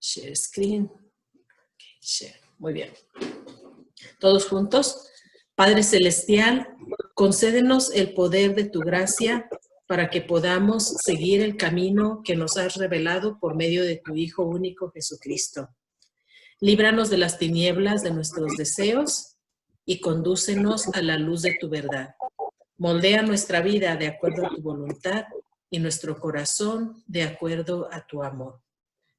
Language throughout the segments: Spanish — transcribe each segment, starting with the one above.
Share screen. Share. Muy bien. Todos juntos. Padre Celestial, concédenos el poder de tu gracia para que podamos seguir el camino que nos has revelado por medio de tu Hijo único Jesucristo. Líbranos de las tinieblas de nuestros deseos y condúcenos a la luz de tu verdad. Moldea nuestra vida de acuerdo a tu voluntad y nuestro corazón de acuerdo a tu amor.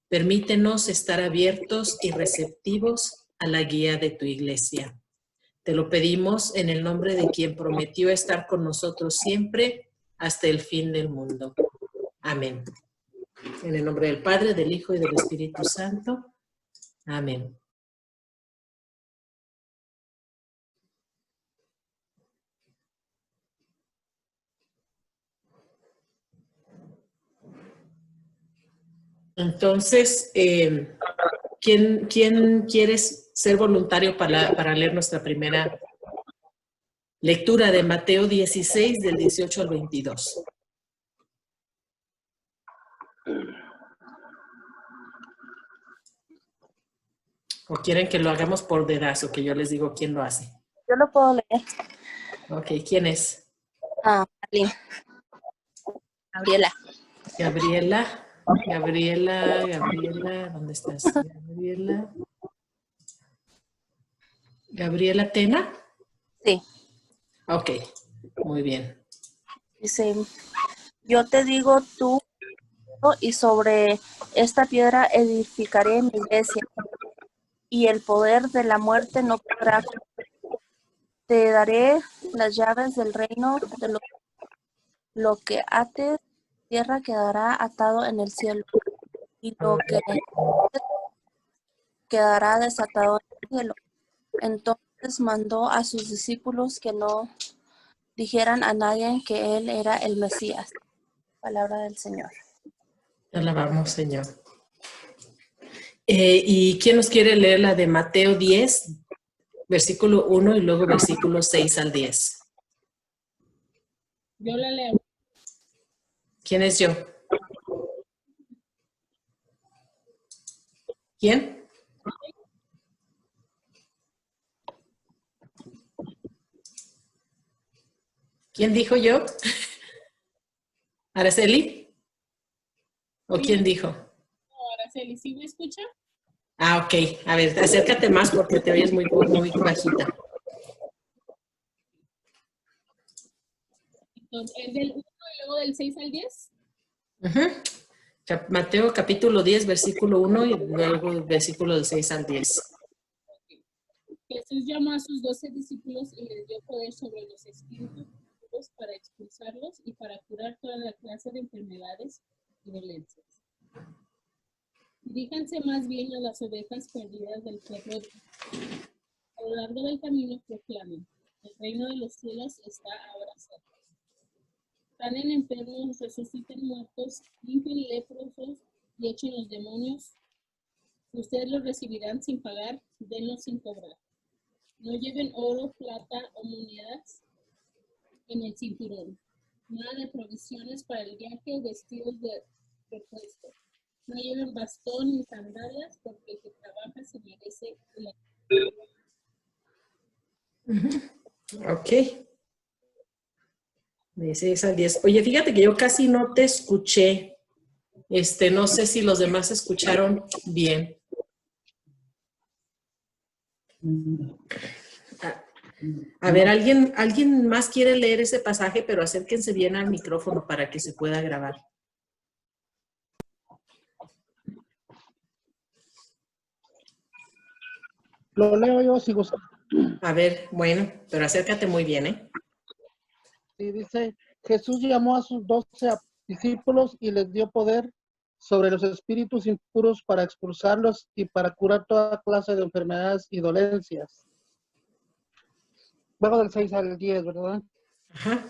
Permítenos estar abiertos y receptivos a la guía de tu iglesia. Te lo pedimos en el nombre de quien prometió estar con nosotros siempre hasta el fin del mundo. Amén. En el nombre del Padre, del Hijo y del Espíritu Santo. Amén. Entonces, ¿quién quiere ser voluntario para leer nuestra primera lectura de Mateo 16, del 18 al 22? ¿O quieren que lo hagamos por dedazo, que yo les digo quién lo hace? Yo lo puedo leer. Ok, ¿quién es? Marlene. Gabriela. Gabriela, ¿dónde estás? Gabriela Tena. Sí. Ok, muy bien. Dice, yo te digo tú, y sobre esta piedra edificaré mi iglesia, y el poder de la muerte no podrá. Te daré las llaves del reino, de lo que ates en tierra quedará atado en el cielo, y lo que quedará desatado en el cielo. Entonces mandó a sus discípulos que no dijeran a nadie que él era el Mesías. Palabra del Señor. Te alabamos, Señor. ¿Y quién nos quiere leer la de Mateo 10, versículo 1 y luego versículo 6 al 10? Yo la leo. ¿Quién es yo? ¿Quién? ¿Quién dijo yo? ¿Araceli? ¿O Sí. quién dijo? No, Araceli, ¿sí me escucha? Ah, ok. A ver, acércate más porque te oyes muy bajita. Entonces, ¿es del 1 y luego del 6 al 10? Mateo capítulo 10, versículo 1 y luego el versículo del 6 al 10. Jesús llamó a sus 12 discípulos y les dio poder sobre los espíritus para expulsarlos y para curar toda la clase de enfermedades y dolencias. Diríjanse más bien a las ovejas perdidas del pueblo. A lo largo del camino proclamen: el reino de los cielos está ahora cerca. Sanen enfermos, resuciten muertos, limpien leprosos y echen los demonios. Ustedes los recibirán sin pagar, denlos sin cobrar. No lleven oro, plata o monedas en el cinturón. Nada de provisiones para el viaje o vestidos de repuesto. No lleven bastón ni sandalias, porque el que trabaja se merece la... Ok. De 6 al 10. Oye, fíjate que yo casi no te escuché. No sé si los demás escucharon bien. A ver, ¿alguien más quiere leer ese pasaje? Pero acérquense bien al micrófono para que se pueda grabar. Lo leo yo si gusta. A ver, bueno, pero acércate muy bien, ¿eh? Sí, dice, Jesús llamó a sus 12 discípulos y les dio poder sobre los espíritus impuros para expulsarlos y para curar toda clase de enfermedades y dolencias. Luego del 6 al 10, ¿verdad? Ajá.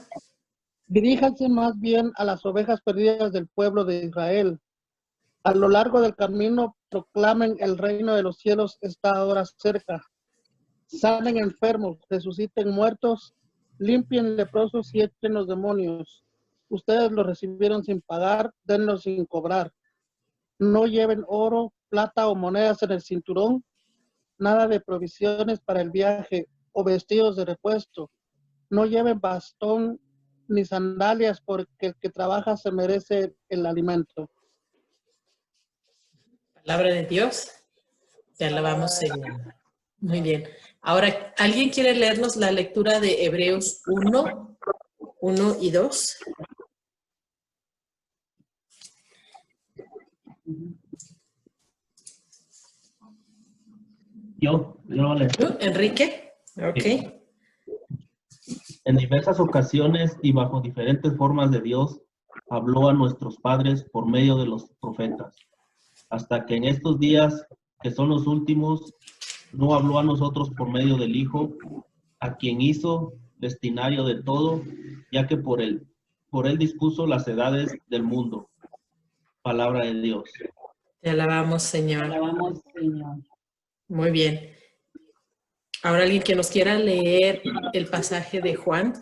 Diríjanse más bien a las ovejas perdidas del pueblo de Israel. A lo largo del camino proclamen: el reino de los cielos está ahora cerca. Sanen enfermos, resuciten muertos, limpien leprosos y echen los demonios. Ustedes los recibieron sin pagar, denlos sin cobrar. No lleven oro, plata o monedas en el cinturón, nada de provisiones para el viaje o vestidos de repuesto. No lleven bastón ni sandalias, porque el que trabaja se merece el alimento. Palabra de Dios. Te alabamos, Señor. Muy bien. Ahora, ¿alguien quiere leernos la lectura de Hebreos 1 y 2? Yo lo voy a leer. ¿Tú, Enrique? Ok. En diversas ocasiones y bajo diferentes formas de Dios, habló a nuestros padres por medio de los profetas, hasta que en estos días, que son los últimos, no habló a nosotros por medio del Hijo, a quien hizo destinario de todo, ya que por él dispuso las edades del mundo. Palabra de Dios. Te alabamos, Señor. Alabamos, Señor. Muy bien. Ahora, ¿alguien que nos quiera leer el pasaje de Juan?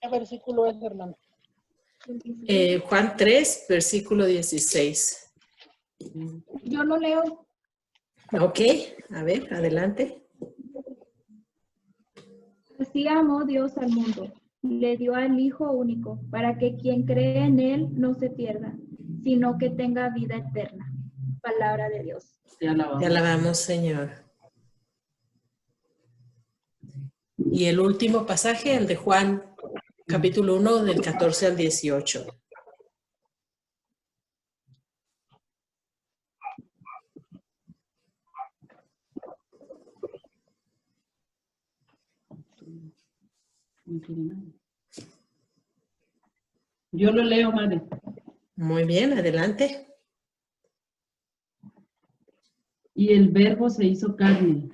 ¿Qué versículo es, hermano? Juan 3, versículo 16. Yo lo leo. Ok, a ver, adelante. Así amó Dios al mundo, le dio al Hijo único, para que quien cree en Él no se pierda, sino que tenga vida eterna. Palabra de Dios. Te alabamos. Te alabamos, Señor. Y el último pasaje, el de Juan, capítulo 1, del 14 al 18. Yo lo leo, madre. Muy bien, adelante. Y el Verbo se hizo carne,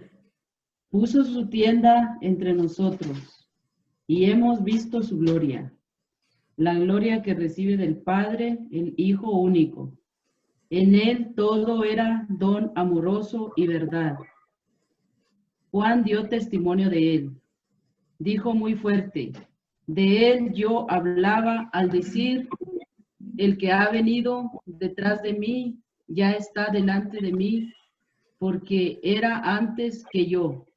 puso su tienda entre nosotros, y hemos visto su gloria, la gloria que recibe del Padre, el Hijo único. En él todo era don amoroso y verdad. Juan dio testimonio de él. Dijo muy fuerte, de él yo hablaba al decir, el que ha venido detrás de mí ya está delante de mí, porque era antes que yo.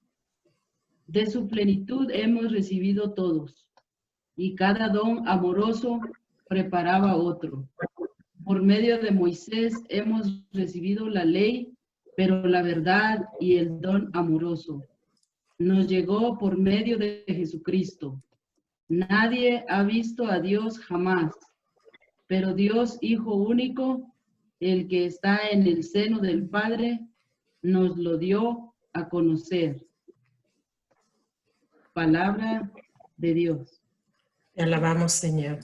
De su plenitud hemos recibido todos, y cada don amoroso preparaba otro. Por medio de Moisés hemos recibido la ley, pero la verdad y el don amoroso nos llegó por medio de Jesucristo. Nadie ha visto a Dios jamás, pero Dios Hijo único, el que está en el seno del Padre, nos lo dio a conocer. Palabra de Dios. Te alabamos, Señor.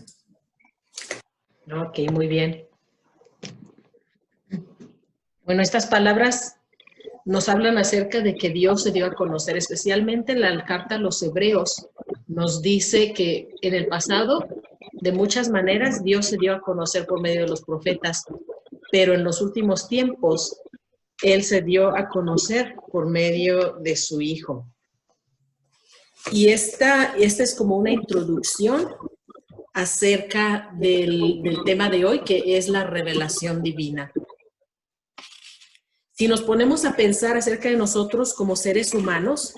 Ok, muy bien. Bueno, estas palabras nos hablan acerca de que Dios se dio a conocer, especialmente en la carta a los Hebreos. Nos dice que en el pasado, de muchas maneras, Dios se dio a conocer por medio de los profetas, pero en los últimos tiempos, Él se dio a conocer por medio de su Hijo. Y esta es como una introducción acerca del tema de hoy, que es la revelación divina. Si nos ponemos a pensar acerca de nosotros como seres humanos,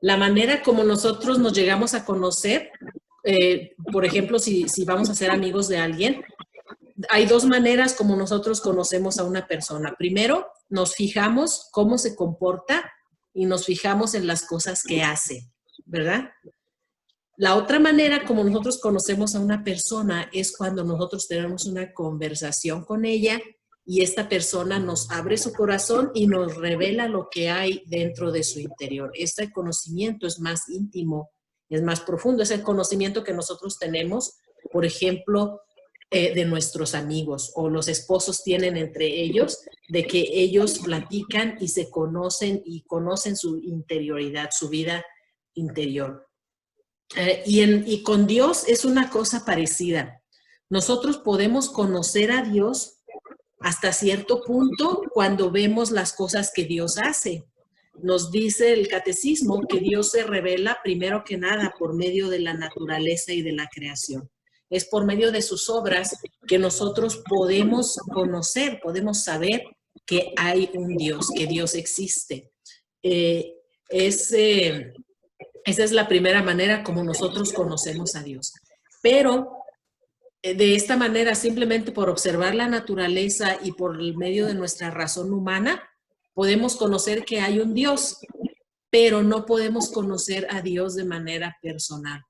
la manera como nosotros nos llegamos a conocer, por ejemplo, si vamos a ser amigos de alguien, hay dos maneras como nosotros conocemos a una persona. Primero, nos fijamos cómo se comporta y nos fijamos en las cosas que hace, ¿verdad? La otra manera como nosotros conocemos a una persona es cuando nosotros tenemos una conversación con ella y esta persona nos abre su corazón y nos revela lo que hay dentro de su interior. Este conocimiento es más íntimo, es más profundo. Es el conocimiento que nosotros tenemos, por ejemplo, de nuestros amigos, o los esposos tienen entre ellos, de que ellos platican y se conocen y conocen su interioridad, su vida interior. Y con Dios es una cosa parecida. Nosotros podemos conocer a Dios hasta cierto punto cuando vemos las cosas que Dios hace. Nos dice el catecismo que Dios se revela primero que nada por medio de la naturaleza y de la creación. Es por medio de sus obras que nosotros podemos conocer, podemos saber que hay un Dios, que Dios existe. Esa es la primera manera como nosotros conocemos a Dios. Pero de esta manera, simplemente por observar la naturaleza y por el medio de nuestra razón humana, podemos conocer que hay un Dios, pero no podemos conocer a Dios de manera personal.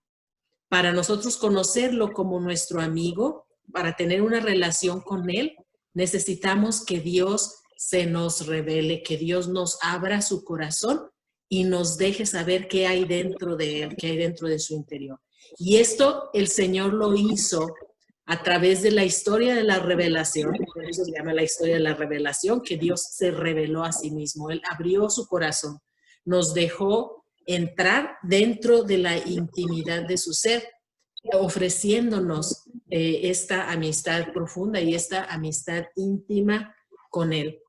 Para nosotros conocerlo como nuestro amigo, para tener una relación con Él, necesitamos que Dios se nos revele, que Dios nos abra su corazón y nos deje saber qué hay dentro de Él, qué hay dentro de su interior. Y esto el Señor lo hizo a través de la historia de la revelación, por eso se llama la historia de la revelación, que Dios se reveló a sí mismo. Él abrió su corazón, nos dejó entrar dentro de la intimidad de su ser, ofreciéndonos esta amistad profunda y esta amistad íntima con Él.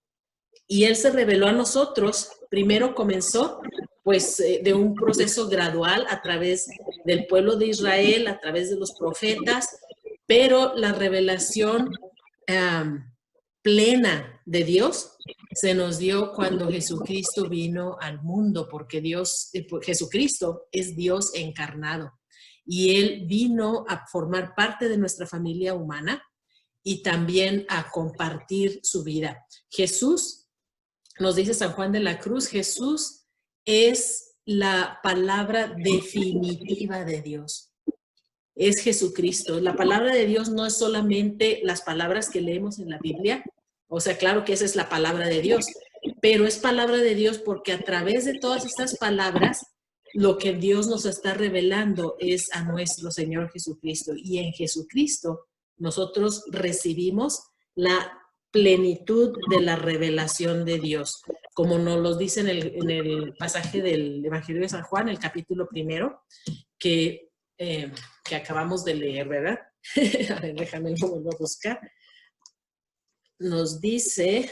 Y Él se reveló a nosotros. Primero comenzó pues de un proceso gradual a través del pueblo de Israel, a través de los profetas, pero la revelación plena de Dios se nos dio cuando Jesucristo vino al mundo, porque Jesucristo es Dios encarnado y Él vino a formar parte de nuestra familia humana y también a compartir su vida. Jesús, nos dice San Juan de la Cruz, Jesús es la palabra definitiva de Dios. Es Jesucristo. La palabra de Dios no es solamente las palabras que leemos en la Biblia, o sea, claro que esa es la palabra de Dios, pero es palabra de Dios porque a través de todas estas palabras, lo que Dios nos está revelando es a nuestro Señor Jesucristo. Y en Jesucristo nosotros recibimos la plenitud de la revelación de Dios, como nos lo dice en el pasaje del Evangelio de San Juan, el capítulo 1, que acabamos de leer, ¿verdad? A ver, déjame lo vuelvo a buscar. Nos dice,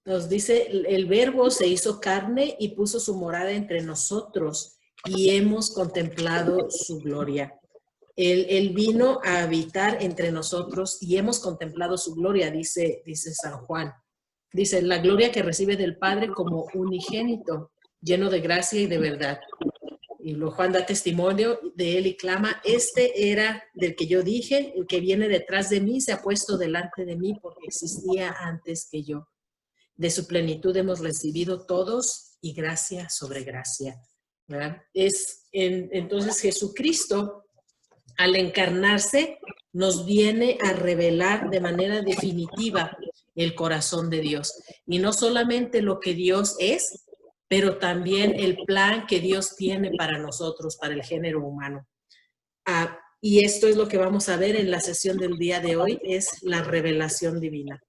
el Verbo se hizo carne y puso su morada entre nosotros y hemos contemplado su gloria. Él vino a habitar entre nosotros y hemos contemplado su gloria, dice San Juan. Dice, la gloria que recibe del Padre como unigénito, lleno de gracia y de verdad. Y Juan da testimonio de él y clama, este era del que yo dije, el que viene detrás de mí se ha puesto delante de mí porque existía antes que yo. De su plenitud hemos recibido todos y gracia sobre gracia. ¿Verdad? Entonces Jesucristo, al encarnarse, nos viene a revelar de manera definitiva el corazón de Dios. Y no solamente lo que Dios es, pero también el plan que Dios tiene para nosotros, para el género humano. Y esto es lo que vamos a ver en la sesión del día de hoy, es la revelación divina.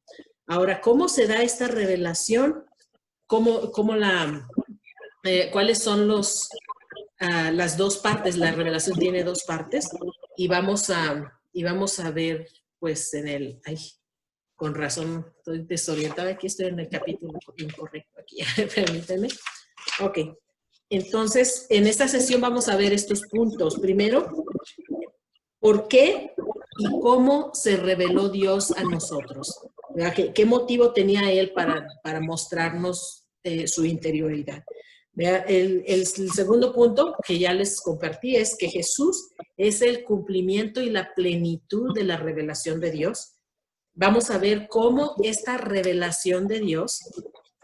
Ahora, ¿cómo se da esta revelación? ¿Cuáles son las dos partes? La revelación tiene dos partes y vamos a ver, pues, con razón, estoy desorientada, aquí estoy en el capítulo incorrecto, aquí, permítanme. Ok, entonces, en esta sesión vamos a ver estos puntos. Primero, ¿por qué y cómo se reveló Dios a nosotros? ¿Qué motivo tenía Él para mostrarnos su interioridad? El segundo punto que ya les compartí es que Jesús es el cumplimiento y la plenitud de la revelación de Dios. Vamos a ver cómo esta revelación de Dios,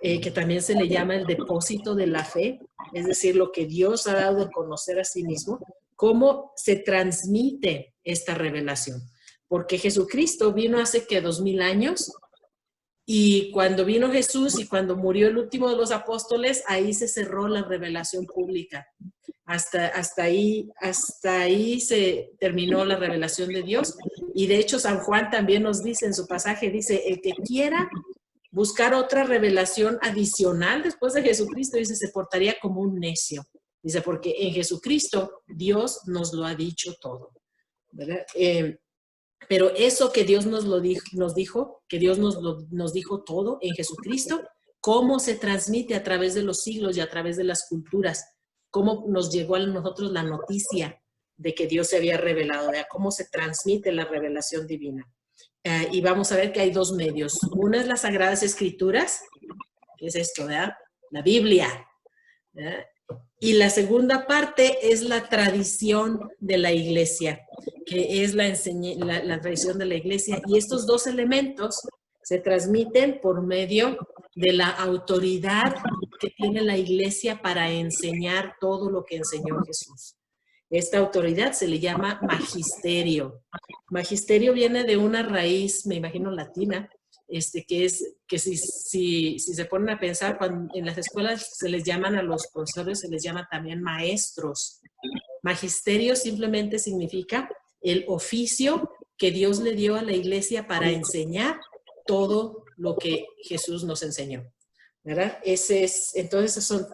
que también se le llama el depósito de la fe, es decir, lo que Dios ha dado a conocer a sí mismo, cómo se transmite esta revelación. Porque Jesucristo vino hace que 2000 años y cuando vino Jesús y cuando murió el último de los apóstoles, ahí se cerró la revelación pública. Hasta ahí se terminó la revelación de Dios. Y de hecho San Juan también nos dice en su pasaje, dice, el que quiera buscar otra revelación adicional después de Jesucristo, dice, se portaría como un necio. Dice, porque en Jesucristo Dios nos lo ha dicho todo, ¿verdad? Pero eso que Dios nos dijo, que Dios nos dijo todo en Jesucristo, cómo se transmite a través de los siglos y a través de las culturas, cómo nos llegó a nosotros la noticia de que Dios se había revelado, de cómo se transmite la revelación divina. Y vamos a ver que hay dos medios. Una es las Sagradas Escrituras, que es esto, ¿verdad? La Biblia, ¿verdad? Y la segunda parte es la tradición de la iglesia, que es la tradición de la iglesia. Y estos dos elementos se transmiten por medio de la autoridad que tiene la iglesia para enseñar todo lo que enseñó Jesús. Esta autoridad se le llama magisterio. Magisterio viene de una raíz, me imagino, latina, que si se ponen a pensar, cuando en las escuelas se les llaman a los profesores, se les llama también maestros. Magisterio simplemente significa el oficio que Dios le dio a la iglesia para enseñar todo lo que Jesús nos enseñó, ¿verdad? Entonces son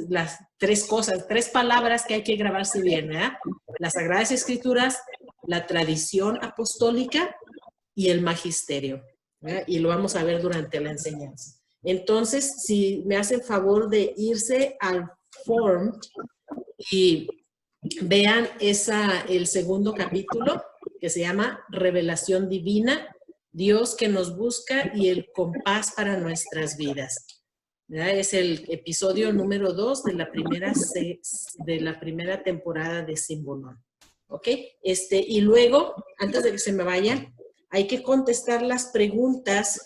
las tres cosas, tres palabras que hay que grabarse bien, ¿verdad? Las Sagradas Escrituras, la tradición apostólica y el magisterio, ¿verdad? Y lo vamos a ver durante la enseñanza. Entonces, si me hacen favor de irse al form y vean el segundo capítulo, que se llama Revelación Divina, Dios que nos busca y el compás para nuestras vidas. ¿Verdad? Es el episodio número 2 de la primera temporada de Simbolón. ¿Ok? Y luego, antes de que se me vayan, hay que contestar las preguntas.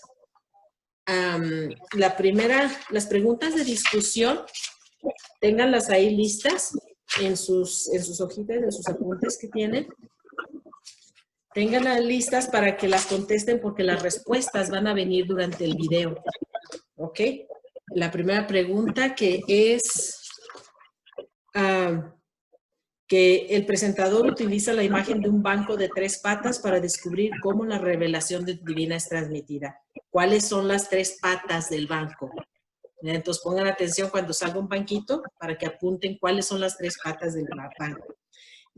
Las preguntas de discusión, ténganlas ahí listas en sus hojitas, en sus apuntes que tienen. Ténganlas listas para que las contesten porque las respuestas van a venir durante el video. ¿Ok? La primera pregunta que es que el presentador utiliza la imagen de un banco de 3 patas para descubrir cómo la revelación divina es transmitida. ¿Cuáles son las 3 patas del banco? Entonces pongan atención cuando salga un banquito para que apunten cuáles son las 3 patas del banco.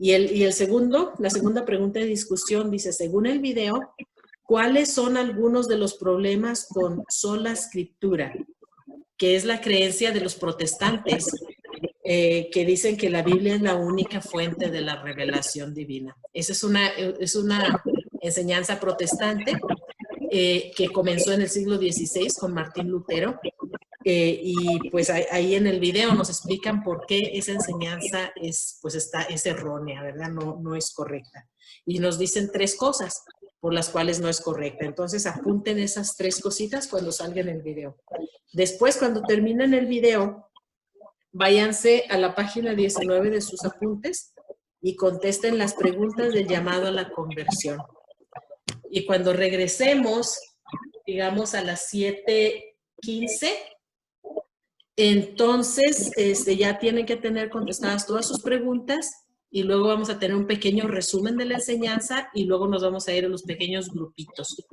Y la segunda pregunta de discusión dice, según el video, ¿cuáles son algunos de los problemas con sola escritura? Que es la creencia de los protestantes que dicen que la Biblia es la única fuente de la revelación divina. Esa es una enseñanza protestante que comenzó en el siglo XVI con Martín Lutero. Y pues ahí en el video nos explican por qué esa enseñanza es errónea, ¿verdad? No es correcta. Y nos dicen 3 cosas por las cuales no es correcta. Entonces apunten esas 3 cositas cuando salga en el video. Después, cuando terminen el video, váyanse a la página 19 de sus apuntes y contesten las preguntas del llamado a la conversión. Y cuando regresemos, digamos a las 7:15, entonces ya tienen que tener contestadas todas sus preguntas y luego vamos a tener un pequeño resumen de la enseñanza y luego nos vamos a ir a los pequeños grupitos.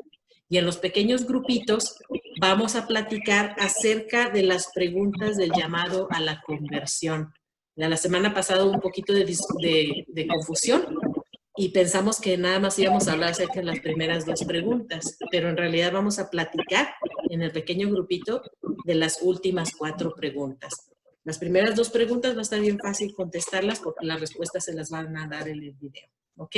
Y en los pequeños grupitos vamos a platicar acerca de las preguntas del llamado a la conversión. La semana pasada hubo un poquito de confusión y pensamos que nada más íbamos a hablar acerca de las primeras 2 preguntas, pero en realidad vamos a platicar en el pequeño grupito de las últimas 4 preguntas. Las primeras 2 preguntas va a estar bien fácil contestarlas porque las respuestas se las van a dar en el video, ¿ok?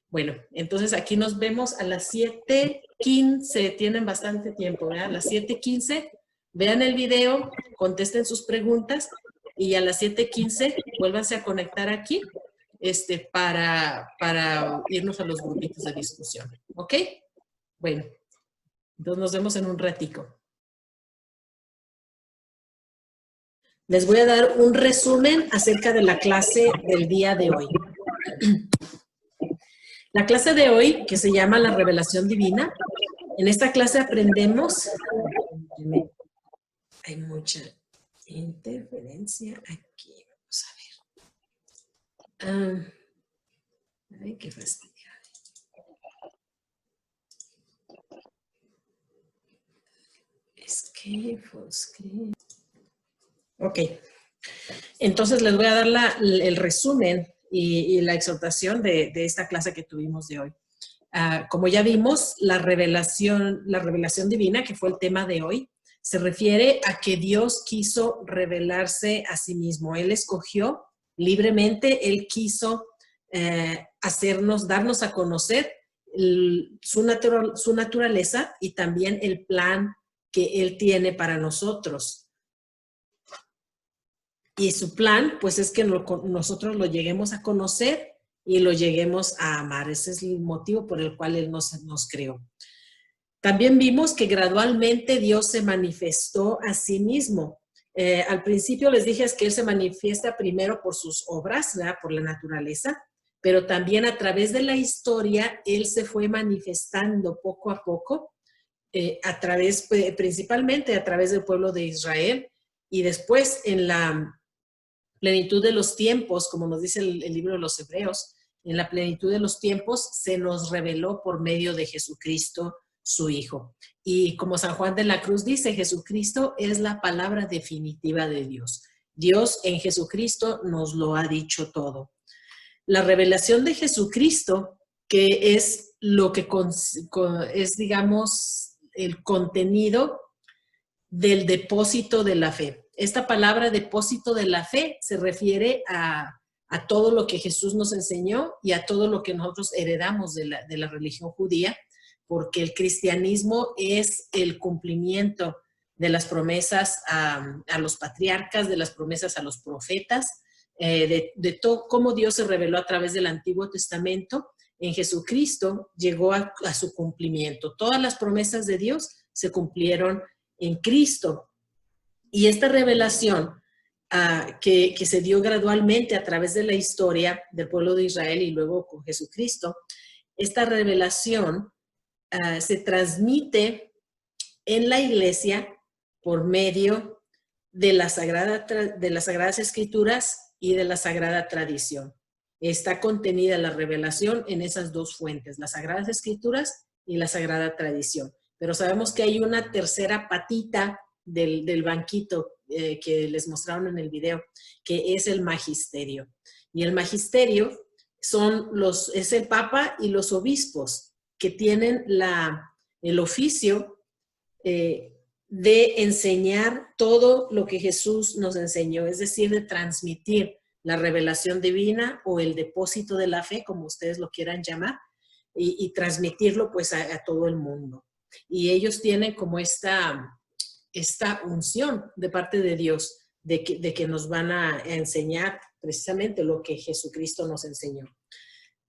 Bueno, entonces aquí nos vemos a las 7:15, tienen bastante tiempo, ¿verdad? A las 7:15, vean el video, contesten sus preguntas y a las 7:15 vuélvanse a conectar aquí para irnos a los grupitos de discusión, ¿ok? Bueno, entonces nos vemos en un ratico. Les voy a dar un resumen acerca de la clase del día de hoy. La clase de hoy, que se llama La Revelación Divina, en esta clase aprendemos... Hay mucha interferencia aquí. Vamos a ver. Ay, qué fastidio. Escape, full screen. Ok. Entonces les voy a dar el resumen y la exhortación de esta clase que tuvimos de hoy. Como ya vimos, la revelación divina, que fue el tema de hoy, se refiere a que Dios quiso revelarse a sí mismo. Él escogió libremente, Él quiso darnos a conocer su naturaleza y también el plan que Él tiene para nosotros. Y su plan, pues, es que nosotros lo lleguemos a conocer y lo lleguemos a amar. Ese es el motivo por el cual Él nos creó. También vimos que gradualmente Dios se manifestó a sí mismo. Al principio les dije que Él se manifiesta primero por sus obras, ¿verdad? Por la naturaleza, pero también a través de la historia Él se fue manifestando poco a poco, principalmente a través del pueblo de Israel, y después en la plenitud de los tiempos, como nos dice el libro de los Hebreos, en la plenitud de los tiempos se nos reveló por medio de Jesucristo, su Hijo. Y como San Juan de la Cruz dice, Jesucristo es la palabra definitiva de Dios. Dios en Jesucristo nos lo ha dicho todo. La revelación de Jesucristo, que es lo que es, digamos, el contenido del depósito de la fe. Esta palabra depósito de la fe se refiere a todo lo que Jesús nos enseñó y a todo lo que nosotros heredamos de la religión judía, porque el cristianismo es el cumplimiento de las promesas a los patriarcas, de las promesas a los profetas, de todo cómo Dios se reveló a través del Antiguo Testamento. En Jesucristo llegó a su cumplimiento. Todas las promesas de Dios se cumplieron en Cristo. Y esta revelación que se dio gradualmente a través de la historia del pueblo de Israel y luego con Jesucristo, esta revelación se transmite en la iglesia por medio de las Sagradas Escrituras y de la Sagrada Tradición. Está contenida la revelación en esas dos fuentes, las Sagradas Escrituras y la Sagrada Tradición. Pero sabemos que hay una tercera patita del banquito que les mostraron en el video, que es el magisterio. Y el magisterio es el Papa y los obispos, que tienen el oficio de enseñar todo lo que Jesús nos enseñó, es decir, de transmitir la revelación divina o el depósito de la fe, como ustedes lo quieran llamar, y transmitirlo pues a todo el mundo. Y ellos tienen como esta unción de parte de Dios de que nos van a enseñar precisamente lo que Jesucristo nos enseñó.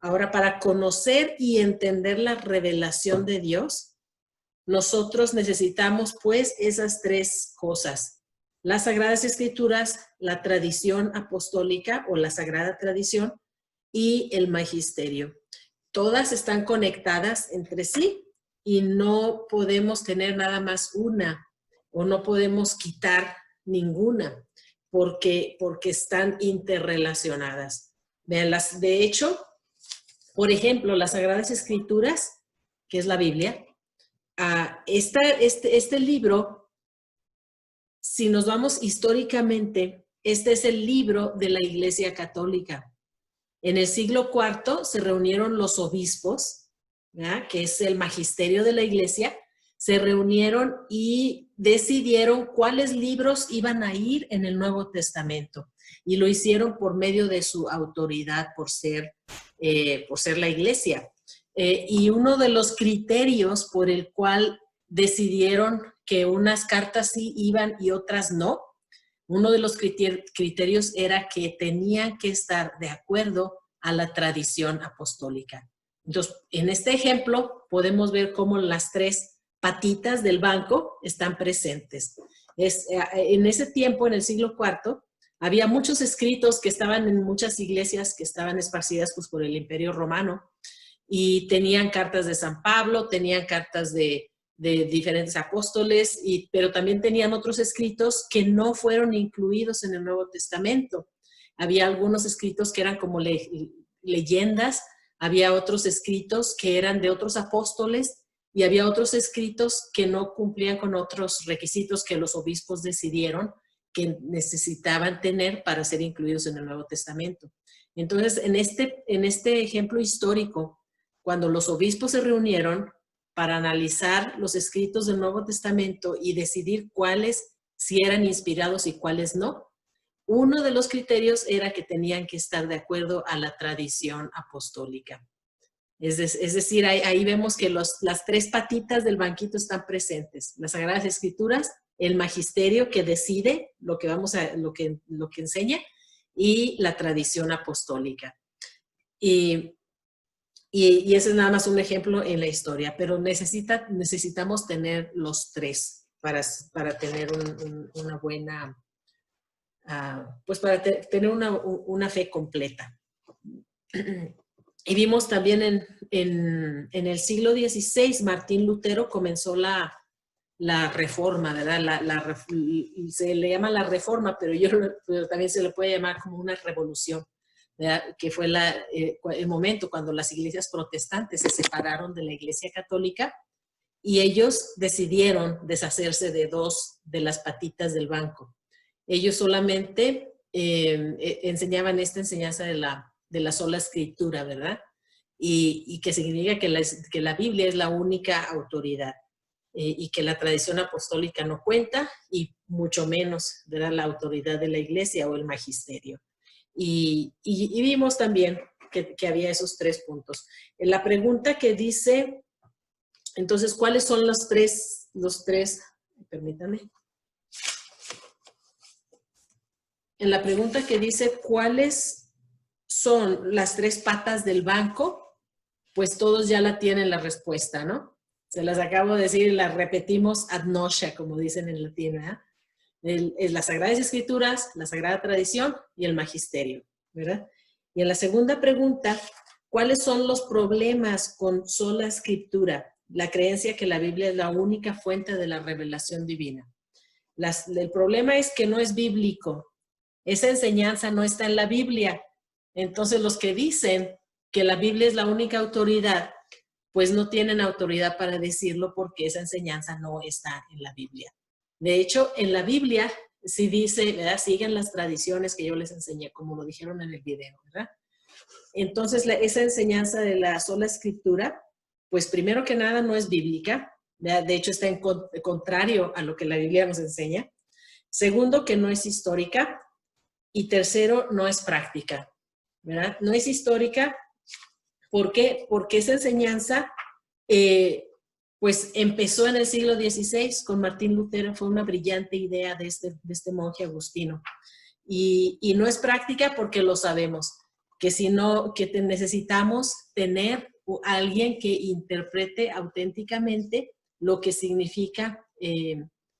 Ahora, para conocer y entender la revelación de Dios, nosotros necesitamos pues esas tres cosas: las Sagradas Escrituras, la tradición apostólica o la Sagrada Tradición y el magisterio. Todas están conectadas entre sí y no podemos tener nada más una o no podemos quitar ninguna porque están interrelacionadas. Veanlas, de hecho, por ejemplo, las Sagradas Escrituras, que es la Biblia, este libro, si nos vamos históricamente, este es el libro de la Iglesia Católica. En el siglo IV se reunieron los obispos, ¿verdad?, que es el magisterio de la Iglesia, se reunieron y decidieron cuáles libros iban a ir en el Nuevo Testamento. Y lo hicieron por medio de su autoridad, por ser la Iglesia. Y uno de los criterios por el cual decidieron que unas cartas sí iban y otras no, uno de los criterios era que tenían que estar de acuerdo a la tradición apostólica. Entonces, en este ejemplo podemos ver cómo las tres patitas del banco están presentes. En ese tiempo, en el siglo IV, había muchos escritos que estaban en muchas iglesias que estaban esparcidas pues, por el Imperio Romano, y tenían cartas de San Pablo, tenían cartas de diferentes apóstoles, pero también tenían otros escritos que no fueron incluidos en el Nuevo Testamento. Había algunos escritos que eran como leyendas, había otros escritos que eran de otros apóstoles, y había otros escritos que no cumplían con otros requisitos que los obispos decidieron que necesitaban tener para ser incluidos en el Nuevo Testamento. Entonces, en este ejemplo histórico, cuando los obispos se reunieron para analizar los escritos del Nuevo Testamento y decidir cuáles sí eran inspirados y cuáles no, uno de los criterios era que tenían que estar de acuerdo a la tradición apostólica. Es decir, ahí vemos que las tres patitas del banquito están presentes. Las Sagradas Escrituras, el magisterio que decide lo que enseña, y la tradición apostólica. Y ese es nada más un ejemplo en la historia, pero necesitamos tener los tres para tener una buena, pues para tener una fe completa. Y vimos también en el siglo XVI, Martín Lutero comenzó la reforma, ¿verdad? Se le llama la reforma, pero también se le puede llamar como una revolución, ¿verdad? Que fue el momento cuando las iglesias protestantes se separaron de la iglesia católica y ellos decidieron deshacerse de dos de las patitas del banco. Ellos solamente enseñaban esta enseñanza de la sola escritura, ¿verdad? Y que significa que la Biblia es la única autoridad y que la tradición apostólica no cuenta y mucho menos, ¿verdad?, la autoridad de la iglesia o el magisterio. Y vimos también que había esos tres puntos. En la pregunta que dice, entonces, ¿cuáles son los tres, permítame. En la pregunta que dice, ¿cuáles son las tres patas del banco? Pues todos ya la tienen la respuesta, ¿no? Se las acabo de decir y las repetimos ad notia, como dicen en latín, ¿verdad? Las Sagradas Escrituras, la Sagrada Tradición y el Magisterio, ¿verdad? Y en la segunda pregunta, ¿cuáles son los problemas con sola escritura? La creencia que la Biblia es la única fuente de la revelación divina. El problema es que no es bíblico. Esa enseñanza no está en la Biblia. Entonces, los que dicen que la Biblia es la única autoridad, pues no tienen autoridad para decirlo porque esa enseñanza no está en la Biblia. De hecho, en la Biblia sí dice, ¿verdad?, siguen las tradiciones que yo les enseñé, como lo dijeron en el video, ¿verdad? Entonces, esa enseñanza de la sola escritura, pues primero que nada no es bíblica, ¿verdad? De hecho está en contrario a lo que la Biblia nos enseña. Segundo, que no es histórica. Y tercero, no es práctica, ¿verdad? No es histórica. ¿Por qué? Porque esa enseñanza, pues empezó en el siglo XVI con Martín Lutero, fue una brillante idea de este monje agustino. Y no es práctica porque lo sabemos, que necesitamos tener a alguien que interprete auténticamente lo que significa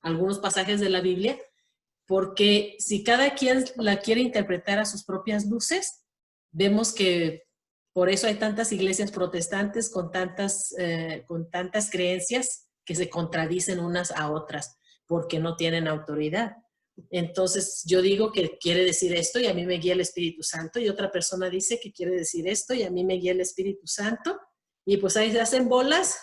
algunos pasajes de la Biblia, porque si cada quien la quiere interpretar a sus propias luces, vemos que por eso hay tantas iglesias protestantes con tantas creencias que se contradicen unas a otras, porque no tienen autoridad. Entonces yo digo que quiere decir esto y a mí me guía el Espíritu Santo, y otra persona dice que quiere decir esto y a mí me guía el Espíritu Santo, y pues ahí se hacen bolas.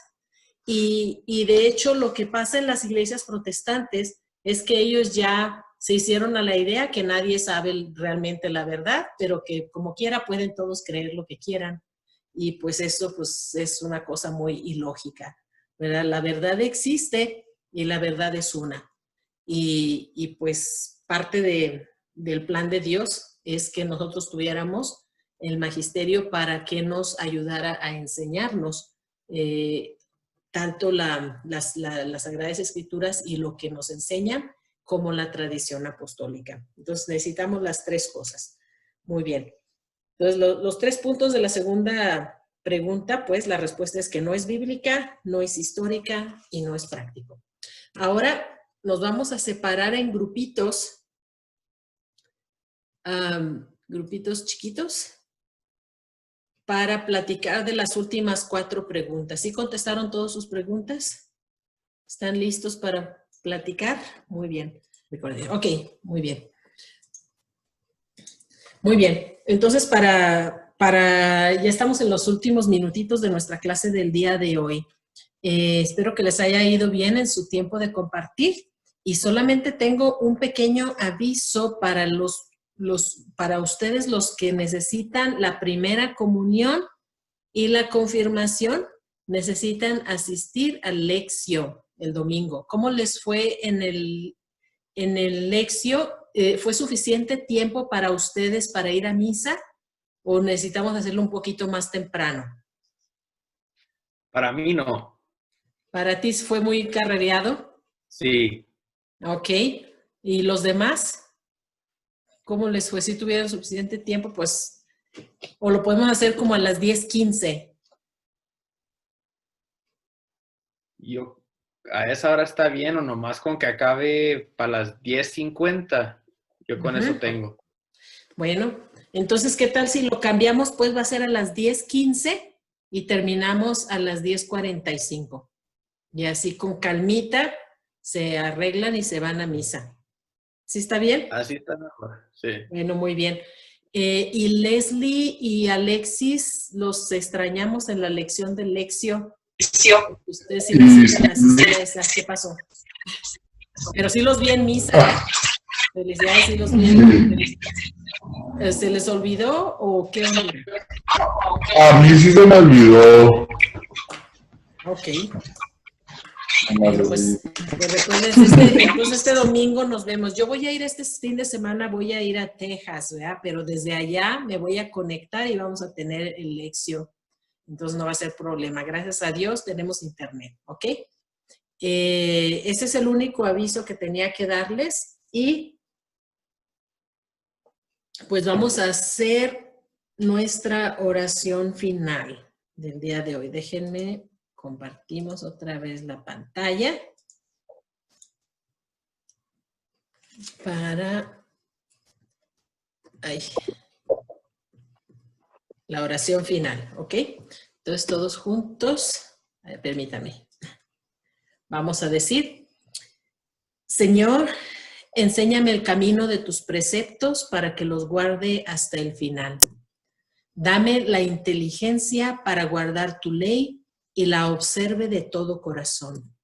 Y de hecho lo que pasa en las iglesias protestantes es que ellos ya se hicieron a la idea que nadie sabe realmente la verdad, pero que como quiera pueden todos creer lo que quieran. Y pues eso pues es una cosa muy ilógica, ¿verdad? La verdad existe y la verdad es una. Y pues parte del plan de Dios es que nosotros tuviéramos el magisterio para que nos ayudara a enseñarnos tanto las Sagradas Escrituras y lo que nos enseñan, como la tradición apostólica. Entonces necesitamos las tres cosas. Muy bien. Entonces los tres puntos de la segunda pregunta, pues la respuesta es que no es bíblica, no es histórica y no es práctico. Ahora nos vamos a separar en grupitos, grupitos chiquitos, para platicar de las últimas 4 preguntas. ¿Sí contestaron todas sus preguntas? ¿Están listos para platicar? Muy bien. Ok, muy bien. Muy bien. Entonces, ya estamos en los últimos minutitos de nuestra clase del día de hoy. Espero que les haya ido bien en su tiempo de compartir. Y solamente tengo un pequeño aviso para para ustedes, los que necesitan la primera comunión. Y la confirmación, necesitan asistir al lección el domingo. ¿Cómo les fue en el lección? ¿Fue suficiente tiempo para ustedes para ir a misa o necesitamos hacerlo un poquito más temprano? Para mí no. ¿Para ti fue muy carrereado? Sí. Ok. ¿Y los demás? ¿Cómo les fue? Si tuvieron suficiente tiempo, pues, o lo podemos hacer como a las 10:15. Yo, a esa hora está bien o nomás con que acabe para las 10:50. Yo con eso tengo. Bueno, entonces, ¿qué tal si lo cambiamos? Pues va a ser a las 10:15 y terminamos a las 10:45. Y así con calmita se arreglan y se van a misa. ¿Sí está bien? Así está mejor, sí. Bueno, muy bien. Y Leslie y Alexis, los extrañamos en la lección de lección. Ustedes sí necesitan asistir a esa. ¿Qué pasó? Pero sí los vi en misa. Felicidades, sí los vi. ¿Se les olvidó o qué onda? A mí sí se me olvidó. Ok. Bueno, pues recuerden, entonces este domingo nos vemos. Yo voy a ir este fin de semana, voy a ir a Texas, ¿verdad? Pero desde allá me voy a conectar y vamos a tener el lección. Entonces no va a ser problema. Gracias a Dios tenemos internet, ¿ok? Ese es el único aviso que tenía que darles y pues vamos a hacer nuestra oración final del día de hoy. Déjenme, compartimos otra vez la pantalla para la oración final, ¿ok? Entonces todos juntos, permítame. Vamos a decir, Señor, enséñame el camino de tus preceptos para que los guarde hasta el final. Dame la inteligencia para guardar tu ley y la observe de todo corazón.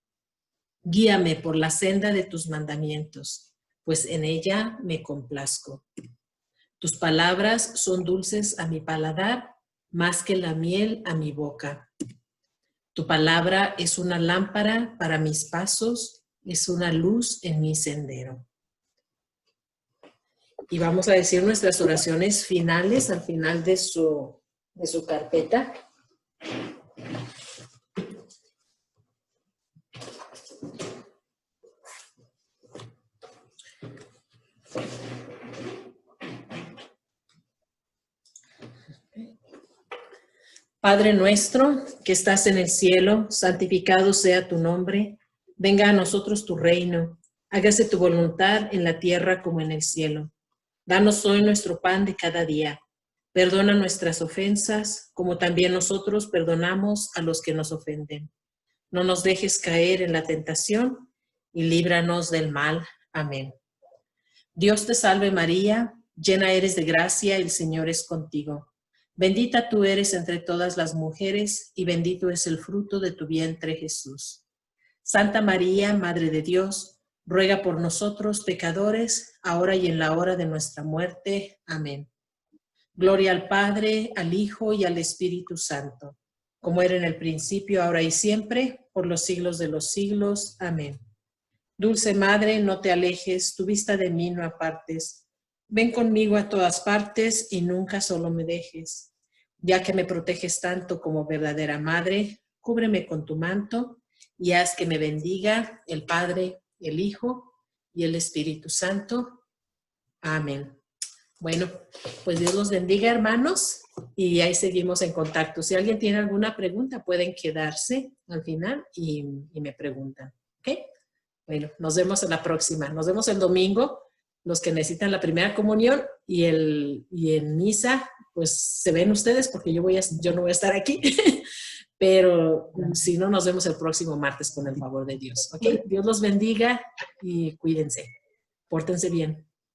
Guíame por la senda de tus mandamientos, pues en ella me complazco. Tus palabras son dulces a mi paladar, más que la miel a mi boca. Tu palabra es una lámpara para mis pasos, es una luz en mi sendero. Y vamos a decir nuestras oraciones finales al final de su carpeta. Padre nuestro, que estás en el cielo, santificado sea tu nombre. Venga a nosotros tu reino. Hágase tu voluntad en la tierra como en el cielo. Danos hoy nuestro pan de cada día. Perdona nuestras ofensas, como también nosotros perdonamos a los que nos ofenden. No nos dejes caer en la tentación y líbranos del mal. Amén. Dios te salve María, llena eres de gracia, el Señor es contigo. Bendita tú eres entre todas las mujeres y bendito es el fruto de tu vientre Jesús. Santa María, Madre de Dios, ruega por nosotros pecadores, ahora y en la hora de nuestra muerte. Amén. Gloria al Padre, al Hijo y al Espíritu Santo, como era en el principio, ahora y siempre, por los siglos de los siglos. Amén. Dulce Madre, no te alejes, tu vista de mí no apartes. Ven conmigo a todas partes y nunca solo me dejes. Ya que me proteges tanto como verdadera Madre, cúbreme con tu manto y haz que me bendiga el Padre, el Hijo y el Espíritu Santo. Amén. Bueno, pues Dios los bendiga, hermanos, y ahí seguimos en contacto. Si alguien tiene alguna pregunta, pueden quedarse al final y me preguntan. ¿Ok? Bueno, nos vemos en la próxima. Nos vemos el domingo. Los que necesitan la primera comunión y en misa, pues se ven ustedes porque yo no voy a estar aquí. Pero si no, nos vemos el próximo martes con el favor de Dios. ¿Ok? Dios los bendiga y cuídense. Pórtense bien.